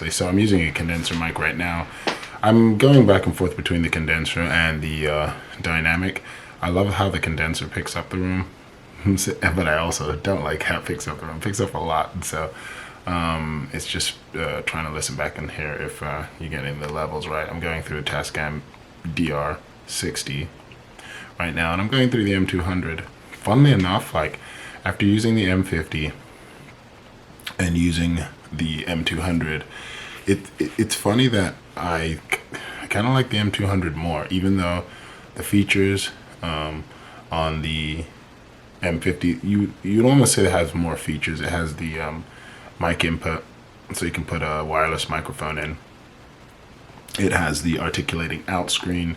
obviously. So I'm using a condenser mic right now. I'm going back and forth between the condenser and the dynamic. I love how the condenser picks up the room, but I also don't like how it picks up the room. It picks up a lot, so it's just trying to listen back and hear if you're getting the levels right. I'm going through a Tascam DR60 right now, and I'm going through the M200. Funnily enough, like after using the M50 and using the M200, it's funny that I kind of like the M200 more, even though the features on the M50, you'd almost say it has more features. It has the mic input, so you can put a wireless microphone in. It has the articulating out screen,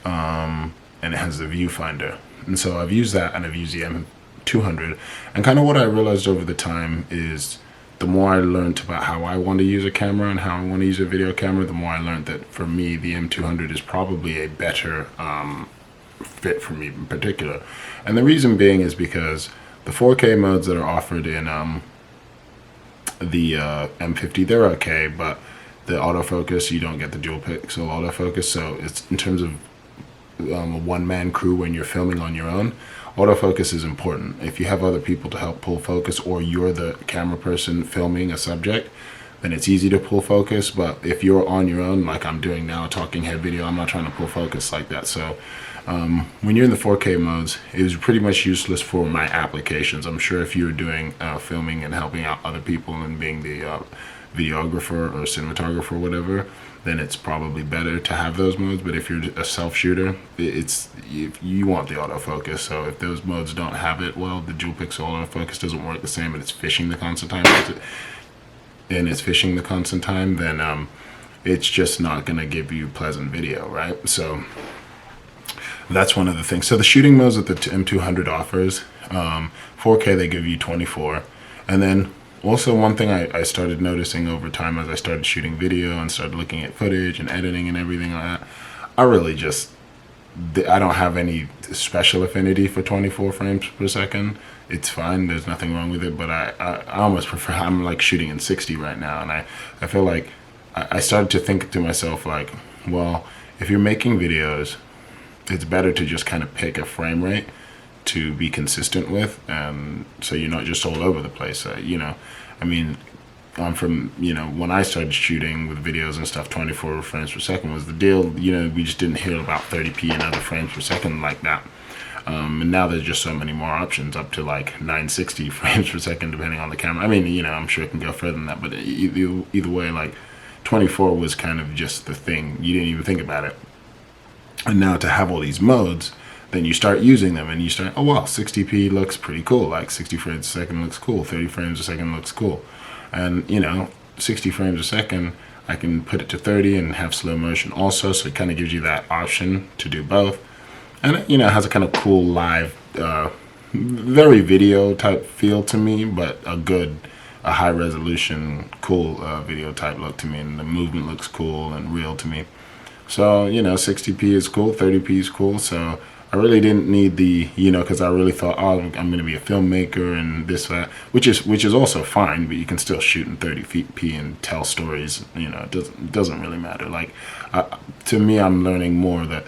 and it has the viewfinder. And so I've used that, and I've used the M200. And kind of what I realized over the time is, the more I learned about how I want to use a camera and how I want to use a video camera, the more I learned that for me, the M200 is probably a better fit for me in particular. And the reason being is because the 4K modes that are offered in the M50, they're okay, but the autofocus, you don't get the dual pixel autofocus. So it's in terms of a one-man crew when you're filming on your own, autofocus is important. If you have other people to help pull focus, or you're the camera person filming a subject, then it's easy to pull focus. But if you're on your own, like I'm doing now, talking head video, I'm not trying to pull focus like that. So when you're in the 4K modes, it was pretty much useless for my applications. I'm sure if you're doing filming and helping out other people and being the videographer or cinematographer or whatever, then it's probably better to have those modes. But if you're a self-shooter, you want the autofocus. So if those modes don't have it, well, the dual pixel autofocus doesn't work the same, and it's fishing the constant time, then it's just not going to give you pleasant video, right? So that's one of the things. So the shooting modes that the M200 offers, 4K, they give you 24. And then also, one thing I started noticing over time as I started shooting video and started looking at footage and editing and everything like that, I don't have any special affinity for 24 frames per second. It's fine, there's nothing wrong with it, but I almost prefer, I'm like shooting in 60 right now, and I feel like I started to think to myself like, well, if you're making videos, it's better to just kind of pick a frame rate to be consistent with, and so you're not just all over the place. I mean, I'm from, when I started shooting with videos and stuff, 24 frames per second was the deal. We just didn't hear about 30p and other frames per second like that. And now there's just so many more options, up to like 960 frames per second, depending on the camera. I mean, I'm sure it can go further than that, but either way, like 24 was kind of just the thing. You didn't even think about it. And now to have all these modes, then you start using them, and you start, oh wow, 60p looks pretty cool, like 60 frames a second looks cool, 30 frames a second looks cool. And 60 frames a second, I can put it to 30 and have slow motion also, so it kind of gives you that option to do both. And it has a kind of cool live, very video type feel to me, but a high resolution, cool video type look to me, and the movement looks cool and real to me. So 60p is cool, 30p is cool, so I really didn't need the, because I really thought, oh, I'm going to be a filmmaker and this, that, which is also fine, but you can still shoot in 30p and tell stories. It doesn't really matter. Like, to me, I'm learning more that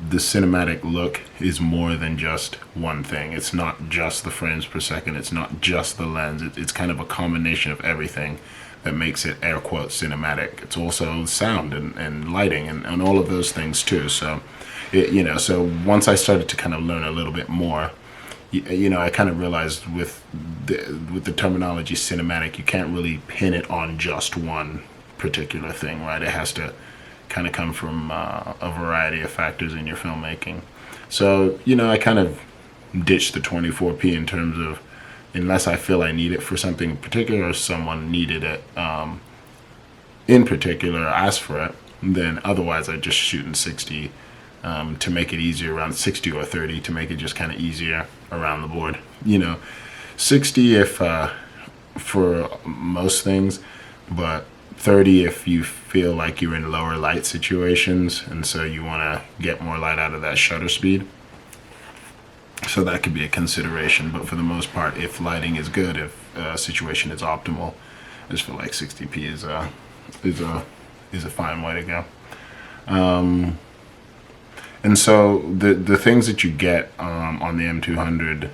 the cinematic look is more than just one thing. It's not just the frames per second. It's not just the lens. It's kind of a combination of everything that makes it, air quotes, cinematic. It's also sound and lighting and all of those things too. So so once I started to kind of learn a little bit more, I kind of realized with the terminology cinematic, you can't really pin it on just one particular thing, right? It has to kind of come from a variety of factors in your filmmaking. So, I kind of ditched the 24p in terms of, unless I feel I need it for something in particular, or someone needed it in particular, asked for it, then otherwise I just shoot in 60 to make it easier, around 60 or 30, to make it just kind of easier around the board. 60 if for most things, but 30 if you feel like you're in lower light situations and so you want to get more light out of that shutter speed. So that could be a consideration, but for the most part, if lighting is good, if situation is optimal, I just feel like 60p is a fine way to go. And so the things that you get on the M200,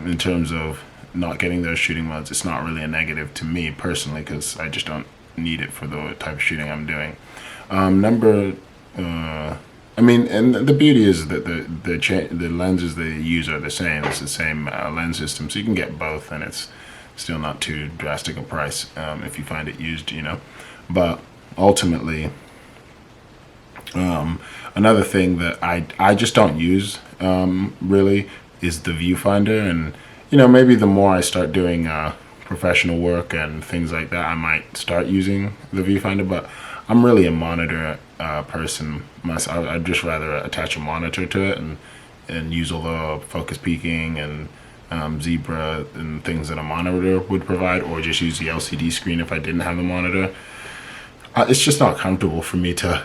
in terms of not getting those shooting modes, it's not really a negative to me personally, because I just don't need it for the type of shooting I'm doing. I mean, and the beauty is that the lenses they use are the same. It's the same lens system, so you can get both, and it's still not too drastic a price if you find it used, you know. But ultimately, another thing that I just don't use really is the viewfinder. And you know, maybe the more I start doing professional work and things like that, I might start using the viewfinder. But I'm really a monitor person myself. I'd just rather attach a monitor to it and use all the focus peaking and zebra and things that a monitor would provide, or just use the LCD screen if I didn't have a monitor. It's just not comfortable for me to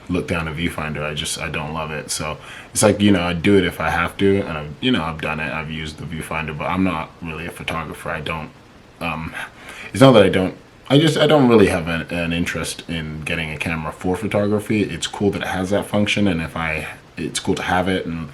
look down a viewfinder. I don't love it. So it's like, you know, I do it if I have to, and I've done it. I've used the viewfinder, but I'm not really a photographer. I don't. It's not that I don't. I don't really have an interest in getting a camera for photography. It's cool that it has that function, and it's cool to have it, and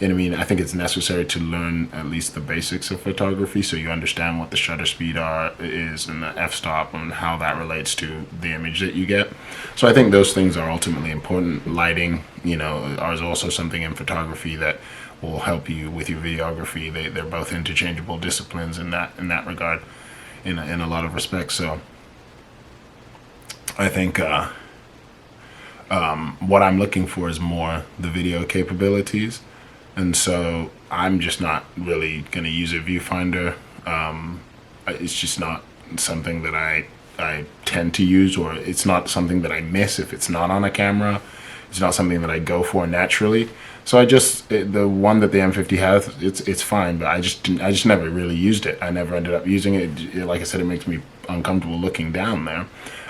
I mean, I think it's necessary to learn at least the basics of photography, so you understand what the shutter speed is and the f-stop and how that relates to the image that you get. So I think those things are ultimately important. Lighting, you know, is also something in photography that will help you with your videography. They're both interchangeable disciplines in that regard, in a lot of respects. So I think what I'm looking for is more the video capabilities. And so I'm just not really going to use a viewfinder. It's just not something that I tend to use, or it's not something that I miss if it's not on a camera. It's not something that I go for naturally. So the one that the M50 has, it's fine, but I just never really used it. I never ended up using it. Like I said, it makes me uncomfortable looking down there.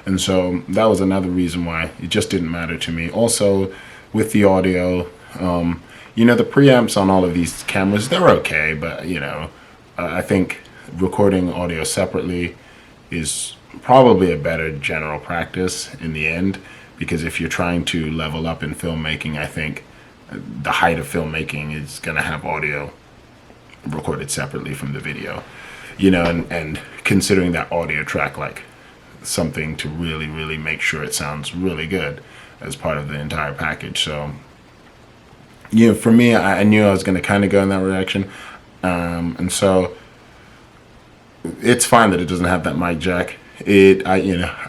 And so that was another reason why it just didn't matter to me. Also, with the audio, you know, the preamps on all of these cameras, they're okay, but, you know, I think recording audio separately is probably a better general practice in the end, because if you're trying to level up in filmmaking, I think the height of filmmaking is going to have audio recorded separately from the video, you know, and considering that audio track like something to really, really make sure it sounds really good as part of the entire package. So, you know, for me, I knew I was going to kind of go in that direction. And so it's fine that it doesn't have that mic jack. I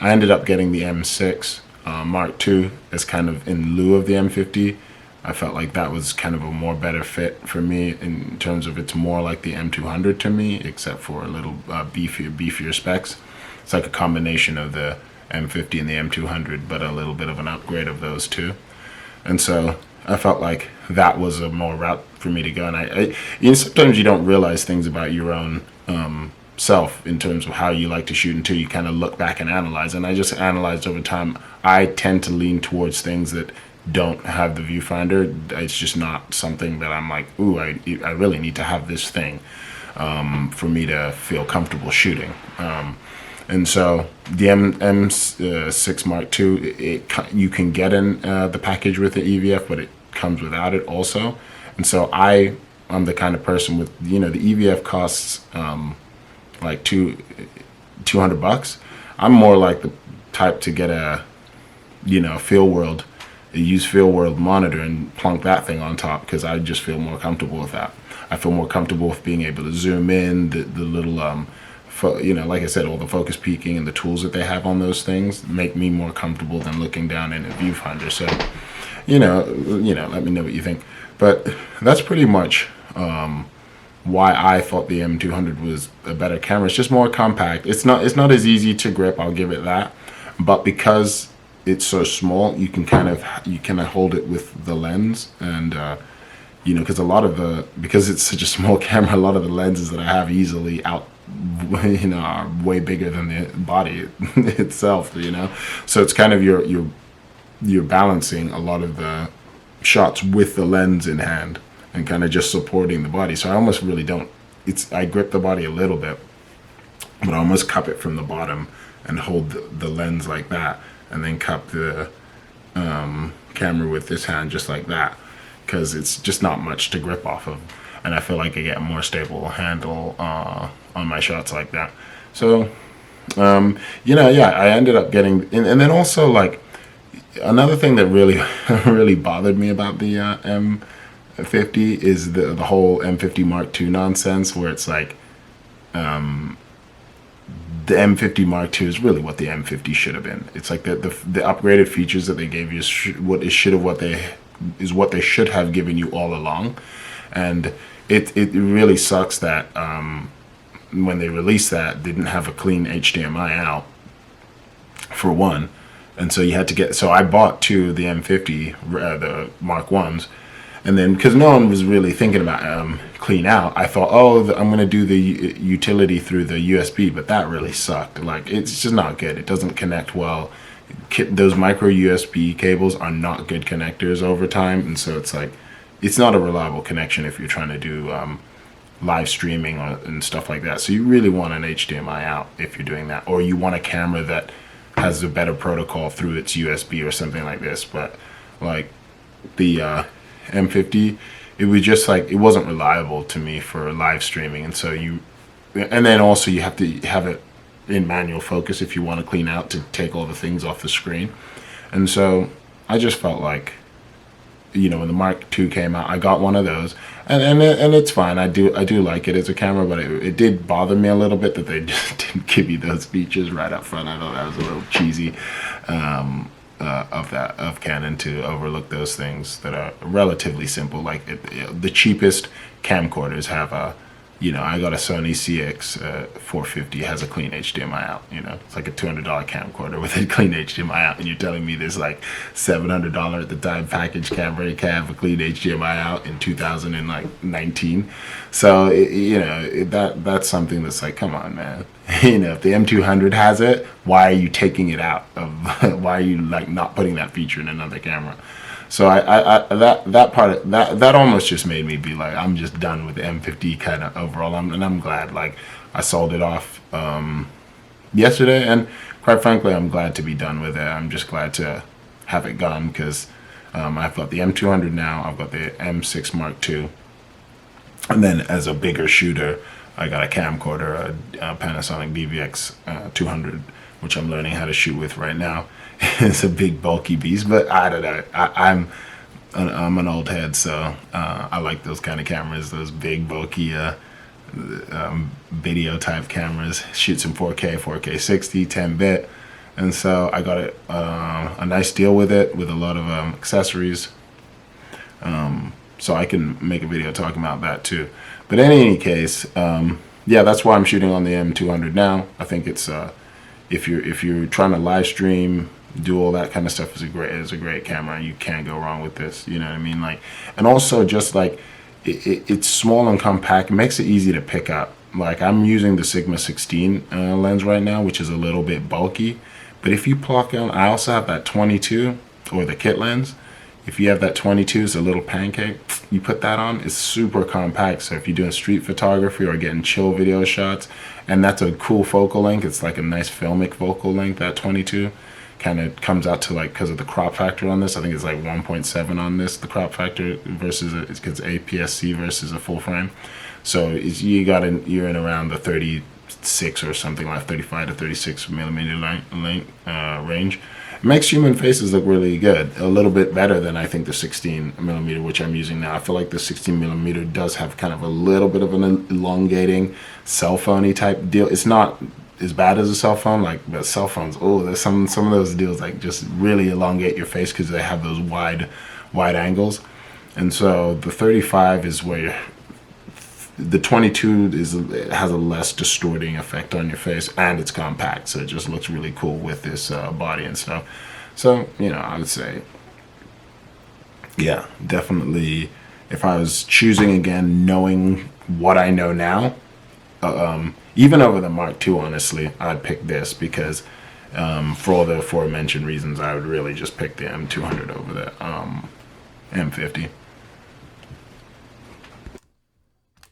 ended up getting the M6 Mark II as kind of in lieu of the M50. I felt like that was kind of a more better fit for me in terms of it's more like the M200 to me, except for a little beefier specs. It's like a combination of the M50 and the M200, but a little bit of an upgrade of those two. And so I felt like that was a more route for me to go. And you know, sometimes you don't realize things about your own self in terms of how you like to shoot until you kind of look back and analyze. And I just analyzed over time. I tend to lean towards things that don't have the viewfinder. It's just not something that I'm like, ooh, I really need to have this thing for me to feel comfortable shooting. And so the M6 Mark II, you can get in the package with the EVF, but it comes without it also. And so I'm the kind of person with, you know, the EVF costs like $200. I'm more like the type to get a Field World monitor and plunk that thing on top, because I just feel more comfortable with that. I feel more comfortable with being able to zoom in, the little like I said, all the focus peaking and the tools that they have on those things make me more comfortable than looking down in a viewfinder. So, you know, let me know what you think. But that's pretty much why I thought the M200 was a better camera. It's just more compact. It's not as easy to grip, I'll give it that. But because it's so small, you can kind of hold it with the lens, and you know, because it's such a small camera, a lot of the lenses that I have easily out, you know, are way bigger than the body itself, you know. So it's kind of you're balancing a lot of the shots with the lens in hand and kind of just supporting the body. So I almost really don't. I grip the body a little bit, but I almost cup it from the bottom and hold the lens like that, and then cup the camera with this hand just like that, because it's just not much to grip off of, and I feel like I get a more stable handle on my shots like that. So yeah, I ended up getting, and then also like another thing that really really bothered me about the M50 is the whole M50 Mark II nonsense, where it's like the M50 Mark II is really what the M50 should have been. It's like the upgraded features that they gave you is what they should have given you all along, and it really sucks that when they released that, they didn't have a clean HDMI out for one, and so you had to get. So I bought two of the M50, the Mark Ones. And then, because no one was really thinking about clean out, I thought, I'm going to do the utility through the USB, but that really sucked. Like, it's just not good. It doesn't connect well. Those micro USB cables are not good connectors over time, and so it's like, it's not a reliable connection if you're trying to do live streaming and stuff like that. So you really want an HDMI out if you're doing that, or you want a camera that has a better protocol through its USB or something like this. But like the M50, it was just like, it wasn't reliable to me for live streaming, and so and then also you have to have it in manual focus if you want to clean out to take all the things off the screen. And so I just felt like, when the Mark II came out, I got one of those, and it's fine. I do like it as a camera, but it did bother me a little bit that they just didn't give you those features right up front. I thought that was a little cheesy. Of Canon to overlook those things that are relatively simple. Like the cheapest camcorders have I got a Sony CX 450, has a clean HDMI out. It's like a $200 camcorder with a clean HDMI out, and you're telling me this like $700 at the time package camera can have a clean HDMI out in 2019. So that's something that's like, come on, man. If the M200 has it, why are you taking it out of? Why are you like not putting that feature in another camera? So that almost just made me be like, I'm just done with the M50 kind of overall. And I'm glad, like, I sold it off yesterday, and quite frankly, I'm glad to be done with it. I'm just glad to have it gone, because I've got the M200 now, I've got the M6 Mark II, and then as a bigger shooter, I got a camcorder, a Panasonic DVX 200, which I'm learning how to shoot with right now. It's a big bulky beast, but I don't know. I'm an old head, so I like those kind of cameras, those big bulky video type cameras. Shoots in 4K, 4K 60, 10-bit, and so I got a nice deal with it, with a lot of accessories. So I can make a video talking about that too. But in any case, that's why I'm shooting on the M200 now. I think it's if you're trying to live stream, do all that kind of stuff, is a great camera. You can't go wrong with this. You know what I mean? Like, and also just like it's small and compact. It makes it easy to pick up. Like, I'm using the Sigma 16 lens right now, which is a little bit bulky. But if you pluck on, I also have that 22, or the kit lens. If you have that 22, it's a little pancake. You put that on, it's super compact. So if you're doing street photography or getting chill video shots, and that's a cool focal length, it's like a nice filmic focal length, that 22. Kind of comes out to, like, because of the crop factor on this, I think it's like 1.7 on this, the crop factor, versus it's APS-C versus a full frame. So you're in around the 36 or something, like 35 to 36 millimeter length range. It makes human faces look really good, a little bit better than I think the 16 millimeter, which I'm using now. I feel like the 16 millimeter does have kind of a little bit of an elongating cell phone-y type deal. It's not as bad as a cell phone, but cell phones, there's some of those deals like just really elongate your face because they have those wide angles. And so the 35 is where the 22 has a less distorting effect on your face, and it's compact, so it just looks really cool with this body and stuff. So I would say, yeah, definitely, if I was choosing again, knowing what I know now, even over the Mark II, honestly, I'd pick this, because for all the aforementioned reasons, I would really just pick the M200 over the M50.